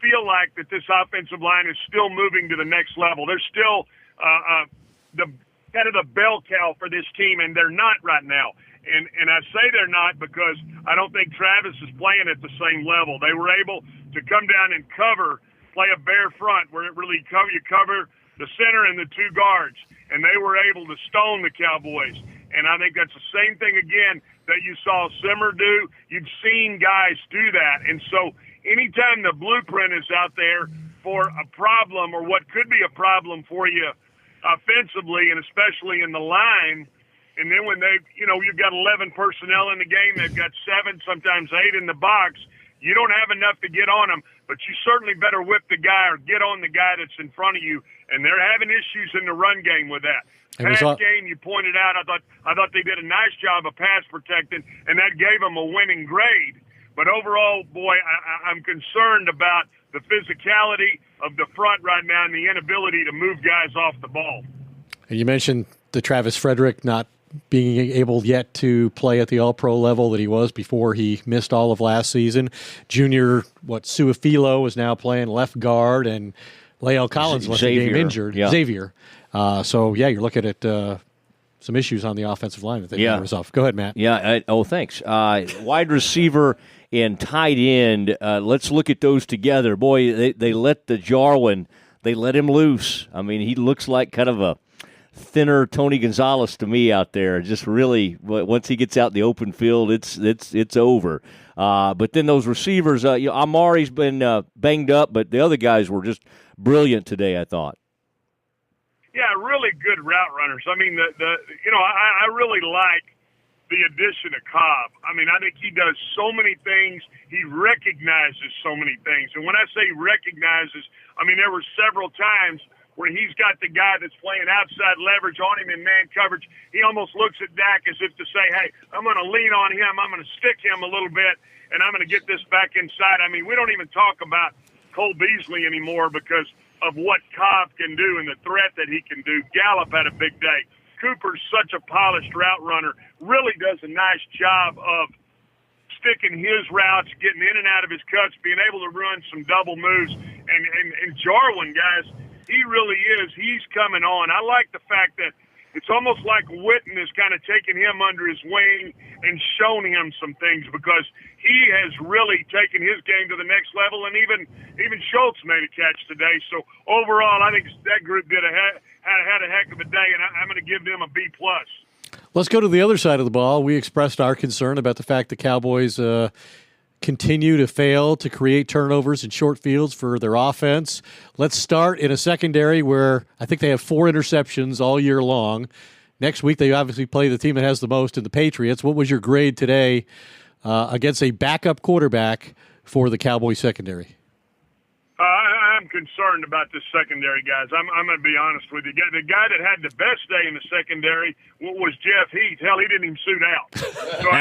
feel like that this offensive line is still moving to the next level? They're still the kind of the bell cow for this team, and they're not right now. And I say they're not because I don't think Travis is playing at the same level. They were able to come down and play a bare front where it really you cover the center and the two guards, and they were able to stone the Cowboys. And I think that's the same thing, again, that you saw Simmer do. You've seen guys do that. And so anytime the blueprint is out there for a problem or what could be a problem for you offensively, and especially in the line, and then when you've got 11 personnel in the game, they've got 7, sometimes 8 in the box, you don't have enough to get on them, but you certainly better whip the guy or get on the guy that's in front of you, and they're having issues in the run game with that. Pass game, you pointed out, I thought they did a nice job of pass protecting, and that gave them a winning grade. But overall, boy, I'm concerned about the physicality of the front right now and the inability to move guys off the ball. And you mentioned the Travis Frederick not being able yet to play at the all-pro level that he was before he missed all of last season. Junior, Suafilo is now playing left guard, and Lael Collins left the game injured. Yeah. Xavier. You're looking at some issues on the offensive line that they need to resolve. Go ahead, Matt. Yeah. Thanks. Wide receiver and tight end. Let's look at those together. Boy, they let the Jarwin. They let him loose. I mean, he looks like kind of a thinner Tony Gonzalez to me out there. Just really, once he gets out in the open field, it's over. But then those receivers, Amari's been banged up, but the other guys were just brilliant today, I thought. Yeah, really good route runners. I mean, I really like the addition of Cobb. I mean, I think he does so many things. He recognizes so many things. And when I say recognizes, I mean, there were several times where he's got the guy that's playing outside leverage on him in man coverage. He almost looks at Dak as if to say, hey, I'm going to lean on him. I'm going to stick him a little bit, and I'm going to get this back inside. I mean, we don't even talk about Cole Beasley anymore because of what Cobb can do and the threat that he can do. Gallup had a big day. Cooper's such a polished route runner, really does a nice job of sticking his routes, getting in and out of his cuts, being able to run some double moves. And Jarwin, guys, he really is. He's coming on. I like the fact that it's almost like Witten is kind of taking him under his wing and shown him some things because he has really taken his game to the next level, and even Schultz made a catch today. So overall, I think that group had a heck of a day, and I'm going to give them a B+. Let's go to the other side of the ball. We expressed our concern about the fact the Cowboys continue to fail to create turnovers in short fields for their offense. Let's start in a secondary where I think they have 4 interceptions all year long. Next week, they obviously play the team that has the most in the Patriots. What was your grade today against a backup quarterback for the Cowboys secondary? I'm concerned about this secondary, guys. I'm going to be honest with you. The guy that had the best day in the secondary was Jeff Heath. Hell, he didn't even suit out. So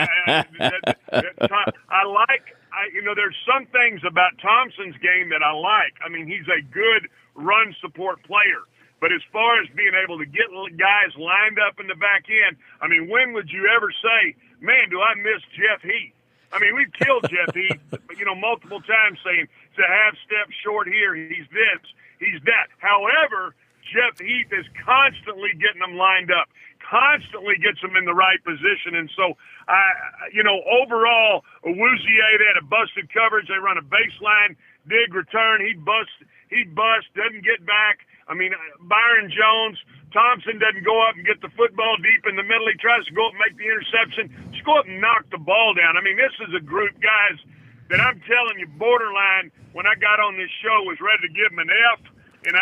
there's some things about Thompson's game that I like. I mean, he's a good run support player. But as far as being able to get guys lined up in the back end, I mean, when would you ever say, man, do I miss Jeff Heath? I mean, we've killed Jeff Heath, multiple times saying it's a half step short here. He's this, he's that. However, Jeff Heath is constantly getting them lined up, constantly gets them in the right position. And so, overall, Awuzie, they had a busted coverage. They run a baseline, dig return. He busts, doesn't get back. I mean, Byron Jones, Thompson doesn't go up and get the football deep in the middle. He tries to go up and make the interception. Just go up and knock the ball down. I mean, this is a group, guys, that I'm telling you, borderline, when I got on this show, was ready to give them an F. And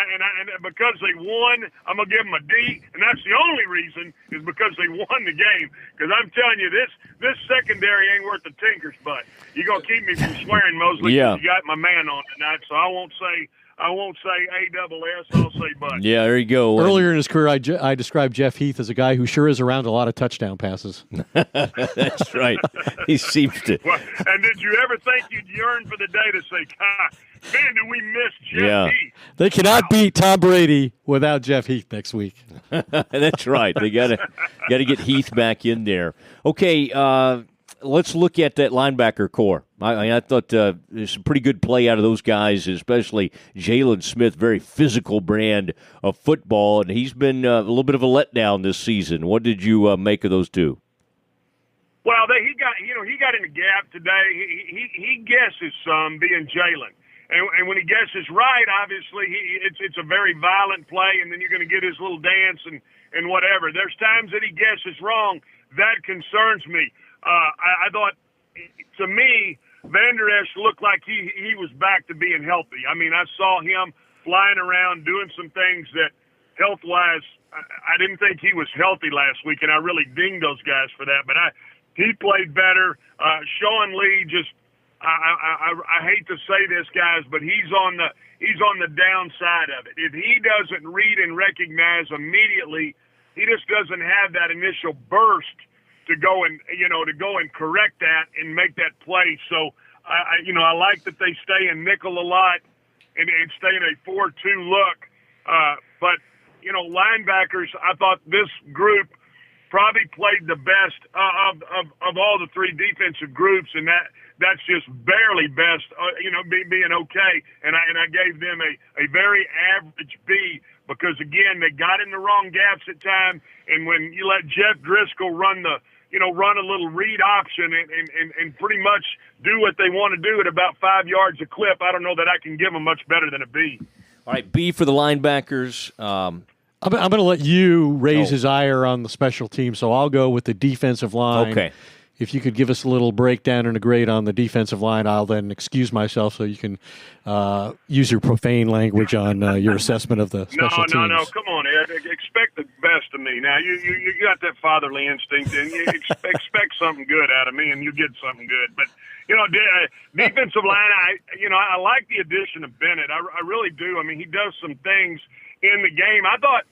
because they won, I'm going to give them a D. And that's the only reason is because they won the game. Because I'm telling you, this secondary ain't worth the tinker's butt. You're going to keep me from swearing, Mosley. Yeah. You got my man on tonight, so I won't say A-double-S, I'll say but. Yeah, there you go. Earlier in his career, I described Jeff Heath as a guy who sure is around a lot of touchdown passes. That's right. He seems to. Well, and did you ever think you'd yearn for the day to say, God, man, do we miss Jeff Heath? They cannot beat Tom Brady without Jeff Heath next week. That's right. They gotta get Heath back in there. Okay, let's look at that linebacker core. I thought there's some pretty good play out of those guys, especially Jalen Smith, very physical brand of football, and he's been a little bit of a letdown this season. What did you make of those two? Well, he got in the gap today. He guesses some, being Jalen. And when he guesses right, obviously, it's a very violent play, and then you're going to get his little dance and whatever. There's times that he guesses wrong. That concerns me. I thought, to me, Van Der Esch looked like he was back to being healthy. I mean, I saw him flying around doing some things that, health-wise, I didn't think he was healthy last week, and I really dinged those guys for that. But he played better. Sean Lee just. I hate to say this, guys, but he's on the downside of it. If he doesn't read and recognize immediately, he just doesn't have that initial burst to go and correct that and make that play. So I like that they stay in nickel a lot and stay in a 4-2 look. But linebackers, I thought this group probably played the best of all the 3 defensive groups, and that's just barely best, being okay. And I gave them a very average B because, again, they got in the wrong gaps at time. And when you let Jeff Driscoll run a little read option and pretty much do what they want to do at about 5 yards a clip, I don't know that I can give them much better than a B. All right, B for the linebackers. I'm going to let you raise his ire on the special team, so I'll go with the defensive line. Okay. If you could give us a little breakdown and a grade on the defensive line, I'll then excuse myself so you can use your profane language on your assessment of the special teams. No, come on, Ed. Expect the best of me. Now, you got that fatherly instinct, and you expect something good out of me, and you get something good. But, defensive line, I like the addition of Bennett. I really do. I mean, he does some things in the game. I thought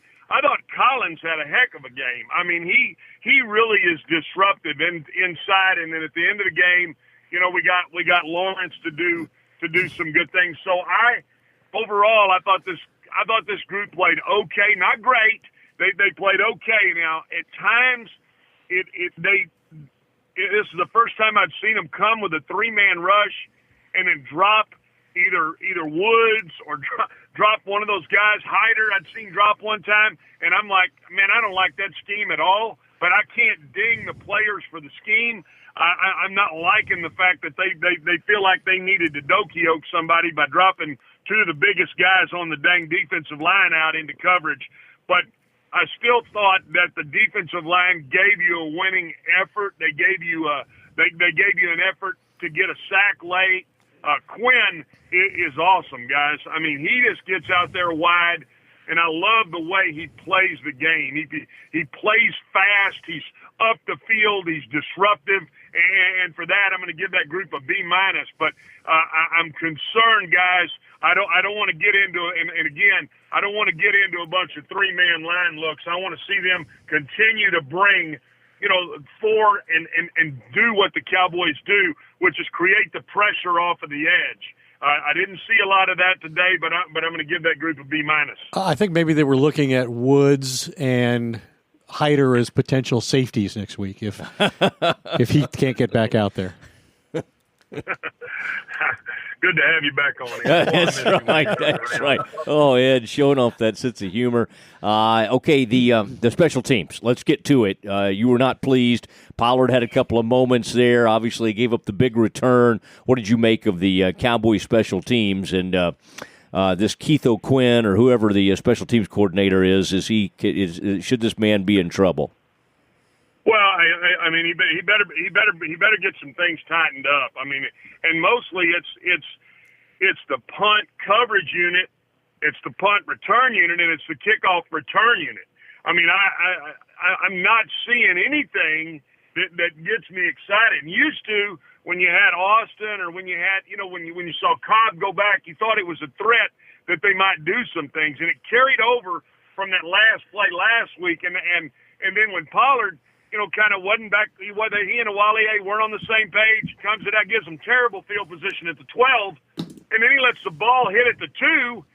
Collins had a heck of a game. I mean, he really is disruptive inside, and then at the end of the game, we got Lawrence to do some good things. So overall I thought this group played okay, not great. They played okay. Now at times this is the first time I've seen them come with a 3-man rush and then drop either Woods or drop one of those guys. Hyder, I'd seen drop one time, and I'm like, man, I don't like that scheme at all, but I can't ding the players for the scheme. I'm not liking the fact that they feel like they needed to doki-oke somebody by dropping 2 of the biggest guys on the dang defensive line out into coverage. But I still thought that the defensive line gave you a winning effort. They gave you an effort to get a sack late. Quinn is awesome, guys. I mean, he just gets out there wide, and I love the way he plays the game. He plays fast. He's up the field. He's disruptive, and for that, I'm going to give that group a B-. But I'm concerned, guys. I don't want to get into it, and again, I don't want to get into a bunch of three-man line looks. I want to see them continue to bring, four and do what the Cowboys do, which is create the pressure off of the edge. I didn't see a lot of that today, but I'm going to give that group a B-. I think maybe they were looking at Woods and Hyder as potential safeties next week if he can't get back out there. Good to have you back on. That's right. That's right. Oh, Ed, showing off that sense of humor. Okay, the special teams. Let's get to it. You were not pleased. Pollard had a couple of moments there. Obviously, gave up the big return. What did you make of the Cowboys special teams and this Keith O'Quinn or whoever the special teams coordinator is? Should this man be in trouble? Well, I mean, he better get some things tightened up. I mean, and mostly it's the punt coverage unit, it's the punt return unit, and it's the kickoff return unit. I mean, I'm not seeing anything that gets me excited. And used to, when you had Austin or when you had, when you saw Cobb go back, you thought it was a threat that they might do some things, and it carried over from that last play last week, and then when Pollard, kind of wasn't back. He and Wally weren't on the same page. Comes it out, gives him terrible field position at the 12, and then he lets the ball hit at the 2.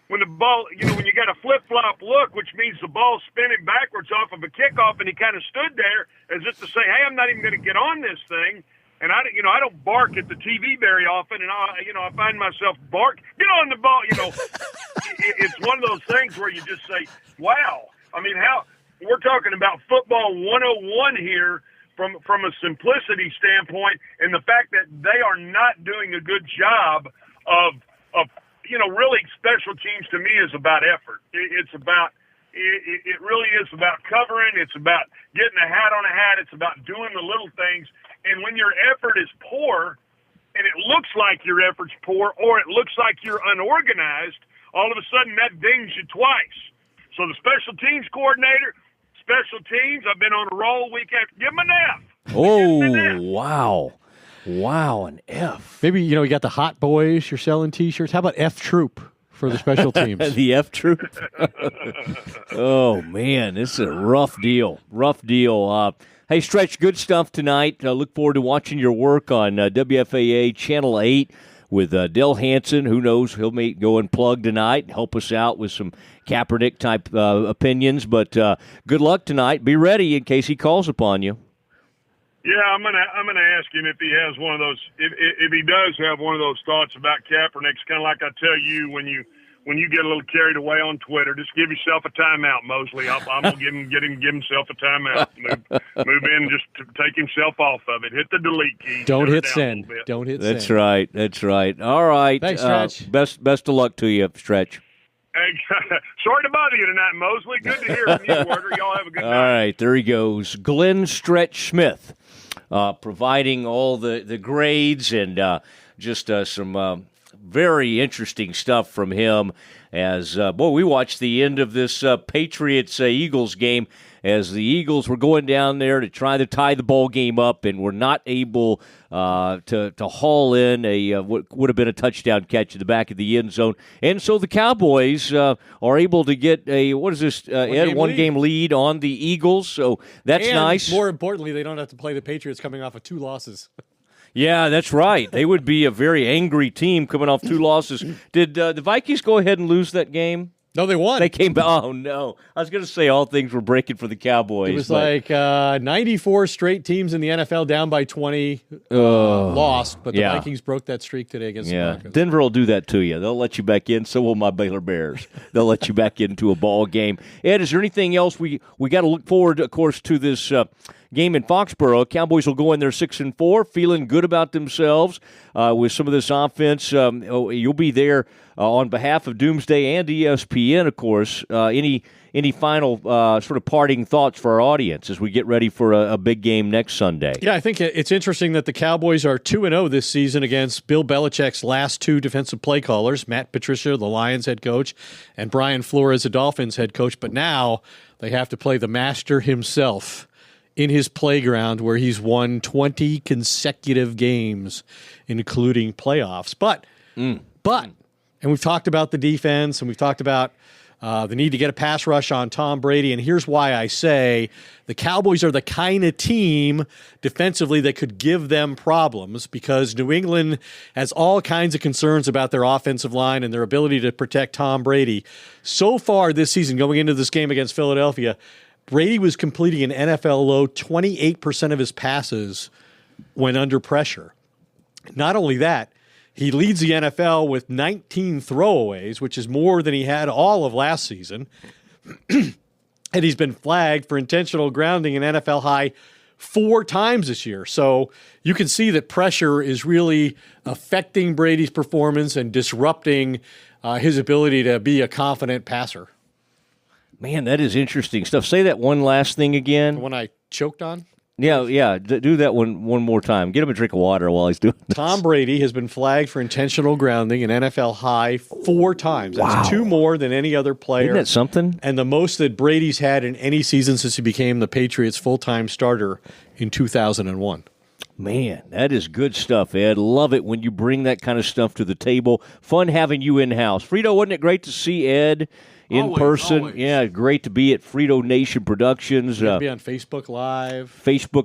When the ball, when you got a flip-flop look, which means the ball's spinning backwards off of a kickoff, and he kind of stood there as if to say, "Hey, I'm not even going to get on this thing." And I don't bark at the TV very often, and I find myself get on the ball. It's one of those things where you just say, "Wow." I mean, how. We're talking about football 101 here from a simplicity standpoint, and the fact that they are not doing a good job of really special teams to me is about effort. It really is about covering. It's about getting a hat on a hat. It's about doing the little things. And when your effort is poor, and it looks like your effort's poor, or it looks like you're unorganized, all of a sudden that dings you twice. So the special teams coordinator, special teams, I've been on a roll week after. Give him an F. Oh, wow. Wow, an F. Maybe, you got the Hot Boys, you're selling T-shirts. How about F Troop for the special teams? The F Troop? Oh, man, this is a rough deal. Rough deal. Hey, Stretch, good stuff tonight. Look forward to watching your work on WFAA Channel 8 with Del Hansen. Who knows, he'll may go and plug tonight, help us out with some Kaepernick-type opinions. But good luck tonight. Be ready in case he calls upon you. Yeah, I'm gonna ask him if he has one of those. If he does have one of those thoughts about Kaepernick. It's kind of like I tell you when you get a little carried away on Twitter. Just give yourself a timeout, Mosley. I'm gonna give himself a timeout. Move in, just to take himself off of it. Hit the delete key. Don't hit send. Don't hit send. That's right. That's right. All right. Thanks, Stretch. Best of luck to you, Stretch. Hey, sorry to bother you tonight, Mosley. Good to hear from you, Werder. Y'all have a good night. All right, there he goes. Glenn Stretch Smith, providing all the grades and just some very interesting stuff from him. As we watched the end of this Patriots-Eagles game as the Eagles were going down there to try to tie the ball game up and were not able to haul in what would have been a touchdown catch at the back of the end zone. And so the Cowboys are able to get one game lead on the Eagles. So that's nice. More importantly, they don't have to play the Patriots coming off of 2 losses. Yeah, that's right. They would be a very angry team coming off 2 losses. Did the Vikings go ahead and lose that game? No, they won. They came back. Oh, no. I was going to say all things were breaking for the Cowboys. It was like 94 straight teams in the NFL down by 20 lost, but the Vikings broke that streak today against the Broncos. Denver will do that to you. They'll let you back in. So will my Baylor Bears. They'll let you back into a ball game. Ed, is there anything else? We got to look forward, of course, to this game in Foxborough. Cowboys will go in there 6-4, feeling good about themselves with some of this offense. You'll be there on behalf of Doomsday and ESPN, of course. Any final sort of parting thoughts for our audience as we get ready for a big game next Sunday? Yeah, I think it's interesting that the Cowboys are 2-0 this season against Bill Belichick's last two defensive play callers, Matt Patricia, the Lions head coach, and Brian Flores, the Dolphins head coach. But now they have to play the master himself in his playground where he's won 20 consecutive games, including playoffs. But, and we've talked about the defense, and we've talked about the need to get a pass rush on Tom Brady, and here's why I say the Cowboys are the kind of team defensively that could give them problems, because New England has all kinds of concerns about their offensive line and their ability to protect Tom Brady. So far this season, going into this game against Philadelphia, Brady was completing an NFL low 28% of his passes when under pressure. Not only that, he leads the NFL with 19 throwaways, which is more than he had all of last season. And he's been flagged for intentional grounding, an NFL high 4 times this year. So you can see that pressure is really affecting Brady's performance and disrupting his ability to be a confident passer. Man, that is interesting stuff. Say that one last thing again. The one I choked on? Yeah. Do that one more time. Get him a drink of water while he's doing this. Tom Brady has been flagged for intentional grounding, an NFL high 4 times. That's 2 more than any other player. Isn't that something? And the most that Brady's had in any season since he became the Patriots' full-time starter in 2001. Man, that is good stuff, Ed. Love it when you bring that kind of stuff to the table. Fun having you in-house. Frito, wasn't it great to see Ed in person? Always. Yeah, great to be at Frito Nation Productions. Be on Facebook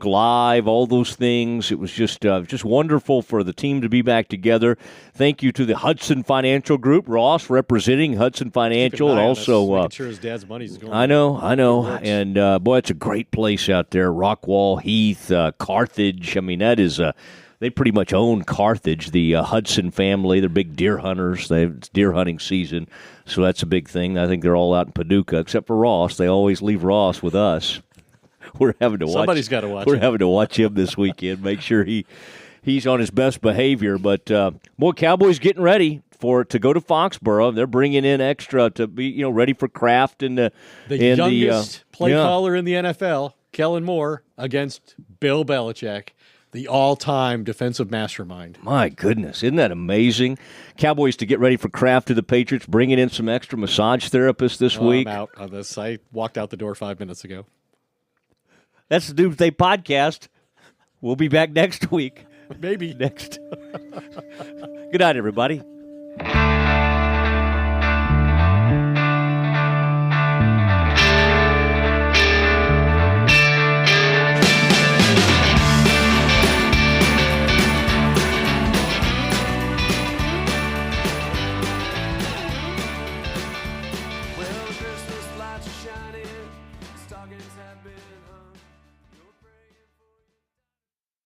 Live, all those things. It was just wonderful for the team to be back together. Thank you to the Hudson Financial Group, Ross representing Hudson Financial, and also making sure his dad's money's going. I know, and boy, it's a great place out there. Rockwall, Heath, Carthage. I mean, that is they pretty much own Carthage, the Hudson family. They're big deer hunters. It's deer hunting season, so that's a big thing. I think they're all out in Paducah, except for Ross. They always leave Ross with us. We're having to watch. Somebody's got to watch. We're having to watch him this weekend. Make sure he's on his best behavior. But boy, Cowboys getting ready to go to Foxborough. They're bringing in extra to be ready for Kraft and the youngest play caller in the NFL, Kellen Moore, against Bill Belichick, the all-time defensive mastermind. My goodness, isn't that amazing? Cowboys to get ready for Kraft to the Patriots, bringing in some extra massage therapists this week. I'm out on this. I walked out the door 5 minutes ago. That's the Doomsday Podcast. We'll be back next week. Maybe. Next. Good night, everybody.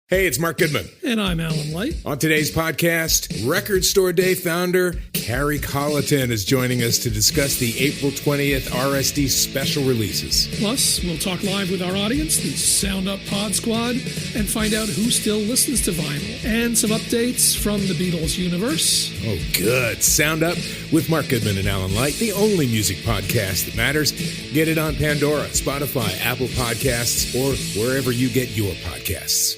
Hey, it's Mark Goodman. And I'm Alan Light. On today's podcast, Record Store Day founder Carrie Colleton is joining us to discuss the April 20th RSD special releases. Plus, we'll talk live with our audience, the Sound Up Pod Squad, and find out who still listens to vinyl. And some updates from the Beatles universe. Oh, good. Sound Up with Mark Goodman and Alan Light, the only music podcast that matters. Get it on Pandora, Spotify, Apple Podcasts, or wherever you get your podcasts.